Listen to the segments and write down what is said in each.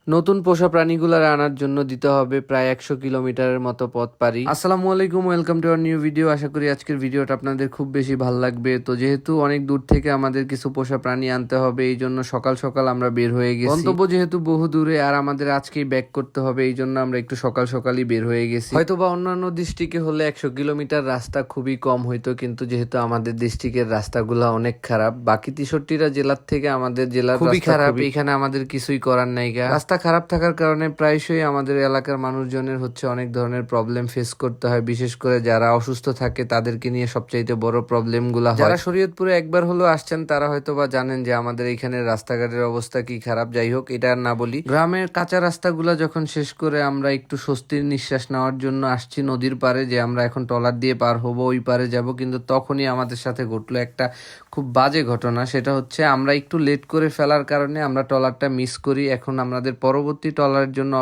নতুন পোষা প্রাণীগুলার আনার জন্য দিতে হবে প্রায় 100 কিলোমিটারের মতো পথ পাড়ি। আসসালামু আলাইকুম, welcome to our new video. আশা করি আজকের ভিডিওটা আপনাদের খুব বেশি ভালো লাগবে। তো যেহেতু অনেক দূর থেকে আমাদের কিছু পোষা প্রাণী আনতে হবে, এই জন্য সকাল সকাল আমরা বের হয়ে গেছি। গন্তব্য যেহেতু বহু দূরে আর আমাদের আজকেই ব্যাক করতে হবে, এই জন্য আমরা একটু সকাল সকালই বের হয়ে গেছি। হয়তো বা অন্যান্য ডিস্ট্রিক্টে হলে 100 কিলোমিটার রাস্তা খুবই কম হইতো, কিন্তু যেহেতু আমাদের ডিস্ট্রিক্টের রাস্তাগুলো অনেক খারাপ, বাকি 63টা জেলার থেকে আমাদের জেলার খুবই খারাপ। এখানে আমাদের কিছুই করার নাই। রাস্তা খারাপ থাকার কারণে প্রায়শই আমাদের এলাকার মানুষজনের অনেক ধরনের প্রবলেম ফেস করতে হয়, বিশেষ করে যারা অসুস্থ থাকে তাদেরকে নিয়ে সবচাইতে বড় প্রবলেম গুলা হয়। যারা শরীয়তপুরে একবার হলেও আসছেন তারা হয়তো বা জানেন যে আমাদের এখানে রাস্তাঘাটের অবস্থা কি খারাপ। যাই হোক, এটা আর না বলি। গ্রামের কাঁচা রাস্তাগুলা যখন শেষ করে আমরা একটু স্বস্তির নিঃশ্বাস নেওয়ার জন্য আসছি নদীর পারে, যে আমরা এখন ট্রলার দিয়ে পার হবো, ওই পারে যাব। কিন্তু তখনই আমাদের সাথে ঘটলো একটা খুব বাজে ঘটনা। সেটা হচ্ছে আমরা একটু লেট করে ফেলার কারণে আমরা ট্রলারটা মিস করি। এখন আমাদের পরবর্তী ট্রলারের জন্য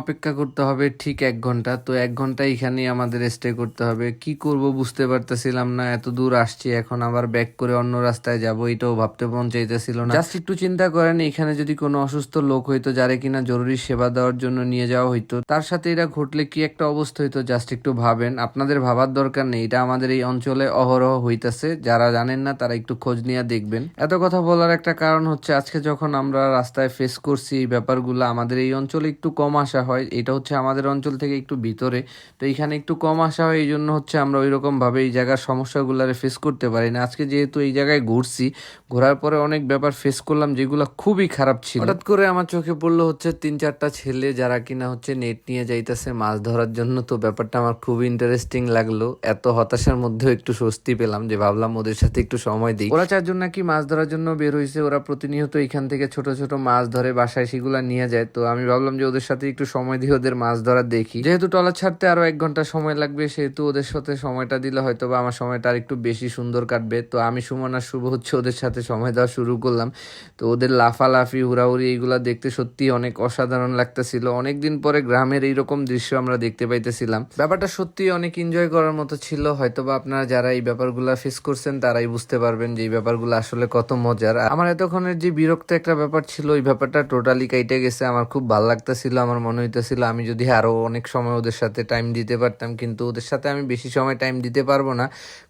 অপেক্ষা করতে হবে ঠিক 1 ঘন্টা। তো 1 ঘন্টা এখানেই আমাদের স্টে করতে হবে। কি করব বুঝতে পারতেছিলাম না, এত দূর আসছি, এখন আবার ব্যাক করে অন্য রাস্তায় যাব, এটাও ভাবতে মন চাইতেছিল না। জাস্ট একটু চিন্তা করেন, এখানে যদি কোনো অসুস্থ লোক হইতো যারে কিনা জরুরি সেবা দেওয়ার জন্য নিয়ে যাওয়া হইতো, তার সাথে এটা ঘটলে কি একটা অবস্থা হইতো, জাস্ট একটু ভাবেন। আপনাদের ভাবার দরকার নেই, এটা আমাদের এই অঞ্চলে অহরহ হইতেছে। যারা জানেন না তারা একটু খোঁজ নিয়ে দেখবেন। এত কথা বলার একটা কারণ হচ্ছে, আজকে যখন আমরা রাস্তায় ফেস করছি এই ব্যাপারগুলো, আমাদের এই অঞ্চলে একটু কম আসা হয়। এটা আমাদের অঞ্চল থেকে একটু ভিতরে, তো এখানে একটু কম আসা হয়, এই জন্য আমরা ওই রকম ভাবে এই জায়গার সমস্যাগুলারে ফেস করতে পারি না। আজকে যেহেতু এই জায়গায় ঘুরছি, ঘোরার পরে অনেক ব্যাপার ফেস করলাম যেগুলো খুবই খারাপ ছিল। হঠাৎ করে আমার চোখে পড়লো 3-4টা ছেলে যারা কিনা নেট নিয়ে যাইতেছে মাছ ধরার জন্য। তো ব্যাপারটা আমার খুবই ইন্টারেস্টিং লাগলো। এত হতাশার মধ্যেও একটু স্বস্তি পেলাম, যে ভাবলাম ওদের সাথে একটু সময় দিই। ওরা 4জন নাকি মাছ ধরার জন্য বের হয়েছে। ওরা প্রতিনিয়ত এখান থেকে ছোট ছোট মাছ ধরে বাসায় সেগুলা নিয়ে যায়। তো আমি ভাবলাম যে ওদের সাথে একটু সময় দিয়ে ওদের মাছ ধরা দেখি। যেহেতু ট্রলার ছাড়তে আরো 1 ঘন্টা সময় লাগবে, সেহেতু ওদের সাথে সময়টা দিলে হয়তো বা আমার সময়টা আর একটু বেশি সুন্দর কাটবে। তো আমি সুমন আর শুভ ওদের সাথে সময় দেওয়া শুরু করলাম। তো ওদের লাফালাফি হুড়াহুড়ি এইগুলা দেখতে সত্যি অনেক অসাধারণ লাগতেছিল। অনেকদিন পরে গ্রামের এইরকম দৃশ্য আমরা দেখতে পাইতেছিলাম। ব্যাপারটা সত্যি অনেক এনজয় করার মতো ছিল। হয়তো বা আপনারা যারা এই ব্যাপারগুলা ফেস করছেন তারাই বুঝতে পারবেন যে এই ব্যাপারগুলো আসলে কত মজার। আমার এতক্ষণের যে বিরক্ত একটা ব্যাপার ছিল, ওই ব্যাপারটা টোটালি কাইটে গেছে। আমার খুব ভালো লাগতেছিল। আমার মনে হইতেছিল আমি যদি আরো অনেক সময় ওদের সাথে টাইম দিতে পারতাম, কিন্তু ওদের সাথে আমি বেশি সময় টাইম দিতে পারবো না।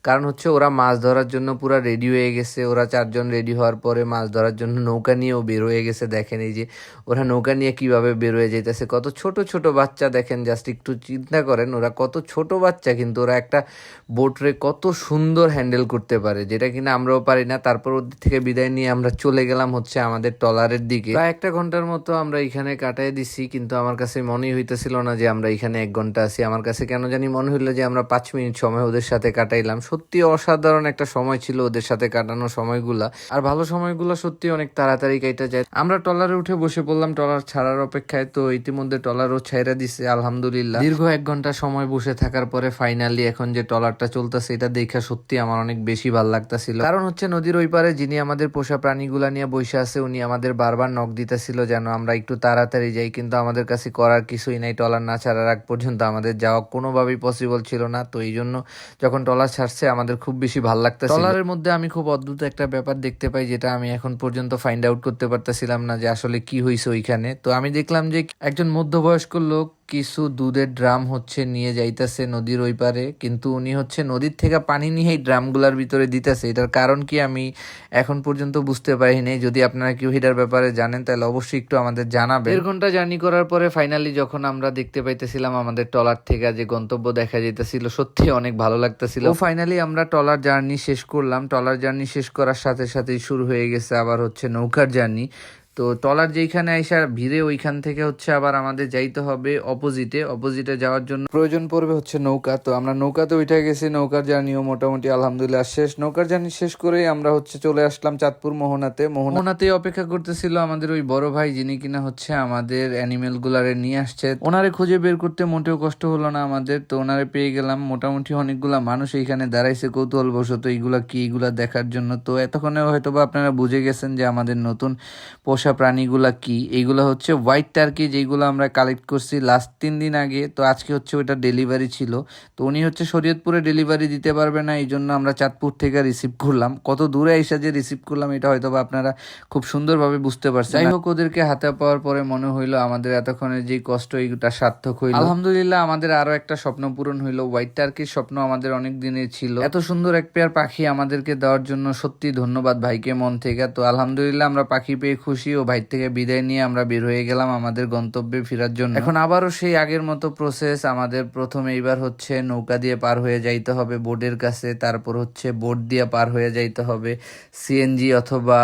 কারণ ওরা মাছ ধরার জন্য পুরো রেডি হয়ে গেছে। ওরা 4জন রেডি হওয়ার পরে মাছ ধরার জন্য নৌকা নিয়েও বের হয়ে গেছে। দেখেন এই যে ওরা নৌকা নিয়ে কিভাবে বের হয়ে যেতেছে। কত ছোট ছোট বাচ্চা দেখেন, জাস্ট একটু চিন্তা করেন ওরা কত ছোট বাচ্চা, কিন্তু ওরা একটা বোটরে কত সুন্দর হ্যান্ডেল করতে পারে, যেটা কিনা আমরাও পারি না। তারপর ওদের থেকে বিদায় নিয়ে আমরা চলে গেলাম আমাদের ট্রলারের দিকে। প্রায় 1 ঘন্টার মতো আমরা এখানে কাটাই দিছি, কিন্তু আমার কাছে মনেই হইতেছিল না যে আমরা এখানে 1 ঘন্টা আছি। আমার কাছে কেন জানি মনে হইলো যে আমরা 5 মিনিট সময় ওদের সাথে কাটাইলাম। সত্যি অসাধারণ একটা সময় ছিল ওদের সাথে কাটানো সময়গুলা। আর ভালো সময়গুলো সত্যি অনেক তাড়াতাড়ি কাটা যায়। আমরা ট্রলারে উঠে বসে পড়লাম ট্রলার ছাড়ার অপেক্ষায়। তো ইতিমধ্যে ট্রলারও ছাইরা দিছে আলহামদুলিল্লাহ। দীর্ঘ 1 ঘন্টা সময় বসে থাকার পরে ফাইনালি এখন যে ট্রলারটা চলতেছে, এটা দেখা সত্যি আমার অনেক বেশি ভালো লাগতেছিল। কারণ নদীর ওই পারে যিনি আমাদের পোষা প্রাণীগুলা নিয়ে বসে আছে, উনি আমাদের বারবার নক দিতেছিল যেন আমরা একটু তাড়াতাড়ি যাই, কিন্তু আমাদের কাছে করার কিছুই নাই। ট্রলার না ছাড়ার আগ পর্যন্ত আমাদের যাওয়া কোনোভাবেই পসিবল ছিল না। তো এই জন্য যখন ট্রলার ছাড়ছে আমাদের খুব বেশি ভালো লাগতেছিল। ট্রলারের মধ্যে আমি খুব অদ্ভুত একটা ব্যাপার দেখতে পাই, যেটা আমি এখন পর্যন্ত ফাইন্ড আউট করতে পারতেছিলাম না যে আসলে কি হয়েছে ওইখানে। তো আমি দেখলাম যে একজন মধ্যবয়স্ক লোক কিছু দুধের ড্রাম নিয়ে যাইতেছে নদীর ওই পারে, কিন্তু উনি নদীর থেকে পানি নিয়ে এই ড্রামগুলার ভিতরে দিতেছে। এটার কারণ কি আমি এখন পর্যন্ত বুঝতে পারিনি। যদি আপনারা কেউ এটার ব্যাপারে জানেন তাহলে অবশ্যই একটু আমাদের জানাবেন। 1.5 ঘন্টা জার্নি করার পরে ফাইনালি যখন আমরা দেখতে পাইতেছিলাম আমাদের ট্রলার থেকে যে গন্তব্য দেখা যেতেছিল, সত্যি অনেক ভালো লাগতেছিল। ফাইনালি আমরা ট্রলার জার্নি শেষ করলাম। ট্রলার জার্নি শেষ করার সাথে সাথেই শুরু হয়ে গেছে আবার নৌকার জার্নি। তো ট্রলার যেখানে আইসা ভিড়ে, ওইখান থেকে আবার আমাদের যাইতে হবে অপোজিটে যাওয়ার জন্য প্রয়োজন পড়বে নৌকা। তো আমরা নৌকাতে উঠে গেছি। নৌকার জার্নিও মোটামুটি আলহামদুলিল্লাহ শেষ। নৌকার জার্নি শেষ করেই আমরা চলে আসলাম চাঁদপুর মোহনাতে অপেক্ষা করতেছিল আমাদের ওই বড় ভাই, যিনি কিনা আমাদের অ্যানিমেল গুলারে নিয়ে আসছে। ওনারে খুঁজে বের করতে মোটেও কষ্ট হলো না আমাদের। তো ওনারে পেয়ে গেলাম। মোটামুটি অনেকগুলা মানুষ এইখানে দাঁড়াইছে কৌতূহল বশত এইগুলা কি, এইগুলা দেখার জন্য। তো এতক্ষণে হয়তো বা আপনারা বুঝে গেছেন যে আমাদের নতুন পোষা পোষা প্রাণীগুলা কি, এইগুলা হচ্ছে হোয়াইট টার্কি, যেগুলো আমরা কালেক্ট করছি লাস্ট 3 দিন আগে। তো আজকে হচ্ছে ওইটা ডেলিভারি ছিল। তো উনি হচ্ছে শরীয়তপুরে ডেলিভারি দিতে পারবে না, এই জন্য আমরা চাঁদপুর থেকে রিসিভ করলাম। কত দূরে এসে যে রিসিভ করলাম এটা হয়তো বা আপনারা খুব সুন্দরভাবে বুঝতে পারছেন। যাই হোক, ওদেরকে হাতে পাওয়ার পরে মনে হইলো আমাদের এতক্ষণের যে কষ্ট এইটা সার্থক হইলো। আলহামদুলিল্লাহ, আমাদের আরো একটা স্বপ্ন পূরণ হইলো। হোয়াইট টার্কির স্বপ্ন আমাদের অনেক দিনের ছিল। এত সুন্দর এক পেয়ার পাখি আমাদেরকে দেওয়ার জন্য সত্যি ধন্যবাদ ভাইকে মন থেকে। তো আলহামদুলিল্লাহ, আমরা পাখি পেয়ে খুশি ও ভাই থেকে বিদায় নিয়ে আমরা বের হয়ে গেলাম আমাদের গন্তব্যে ফেরার জন্য। এখন আবারও সেই আগের মতো প্রসেস। আমাদের প্রথমে এইবার হচ্ছে নৌকা দিয়ে পার হয়ে যাইতে হবে বোর্ডের কাছে, তারপর হচ্ছে বোট দিয়ে পার হয়ে যাইতে হবে সিএনজি অথবা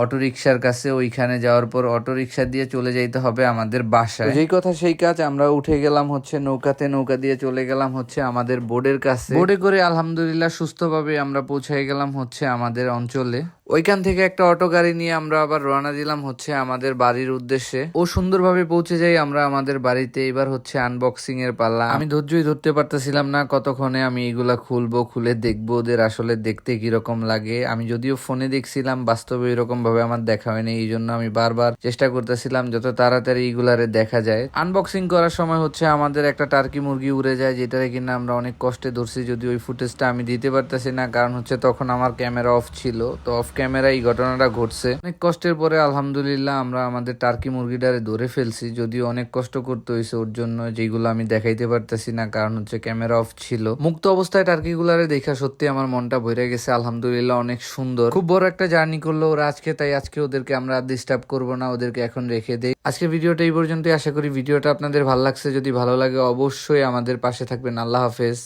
অটোরিকশার কাছে। ওইখানে যাওয়ার পর অটোরিকশা দিয়ে চলে যাইতে হবে আমাদের বাসায়। যেই কথা সেই কাজ, আমরা উঠে গেলাম হচ্ছে নৌকাতে, নৌকা দিয়ে চলে গেলাম হচ্ছে আমাদের বোর্ডের কাছে। বোর্ডে করে আলহামদুলিল্লাহ সুস্থভাবে আমরা পৌঁছে গেলাম হচ্ছে আমাদের অঞ্চলে। ওইখান থেকে একটা অটো গাড়ি নিয়ে আমরা আবার রওনা দিলাম হচ্ছে আমাদের বাড়ির উদ্দেশ্যে। ও সুন্দরভাবে পৌঁছে যাই আমরা আমাদের বাড়িতে। এবার হচ্ছে আনবক্সিং এর পাল্লা। আমি ধৈর্যই ধরতে পারতেছিলাম না কতক্ষণে আমি এগুলা খুলবো, খুলে দেখবো ওদের আসলে দেখতে কিরকম লাগে। আমি যদিও ফোনে দেখছিলাম, বাস্তবে এরকম ভাবে আমার দেখা হয়নি, এই জন্য আমি বারবার চেষ্টা করতেছিলাম যত তাড়াতাড়ি এগুলারে দেখা যায়। আনবক্সিং করার সময় হচ্ছে আমাদের একটা টার্কি মুরগি উড়ে যায়, যেটারে কিনা আমরা অনেক কষ্টে ধরছি। যদি ওই ফুটেজটা আমি দিতে পারতেছি না, কারণ হচ্ছে তখন আমার ক্যামেরা অফ ছিল। তো অফ ক্যামেরা এই ঘটনাটা ঘটছে। অনেক কষ্টের পরে আলহামদুলিল্লাহ আমরা আমাদের টার্কি মুরগিটারে ধরে ফেলছি। যদিও অনেক কষ্ট করতে হয়েছে ওর জন্য, যেগুলো আমি দেখাইতে পারতেছি না কারণ হচ্ছে ক্যামেরা অফ ছিল। মুক্ত অবস্থায় টার্কি গুলারে দেখা সত্যি আমার মনটা ভরে গেছে। আলহামদুলিল্লাহ, অনেক সুন্দর। খুব বড় একটা জার্নি করলো ওরা আজকে, তাই আজকে ওদেরকে আমরা ডিস্টার্ব করবো না, ওদেরকে এখন রেখে দেই। আজকে ভিডিওটা এই পর্যন্তই। আশা করি ভিডিওটা আপনাদের ভালো লাগছে। যদি ভালো লাগে অবশ্যই আমাদের পাশে থাকবেন। আল্লাহ হাফেজ।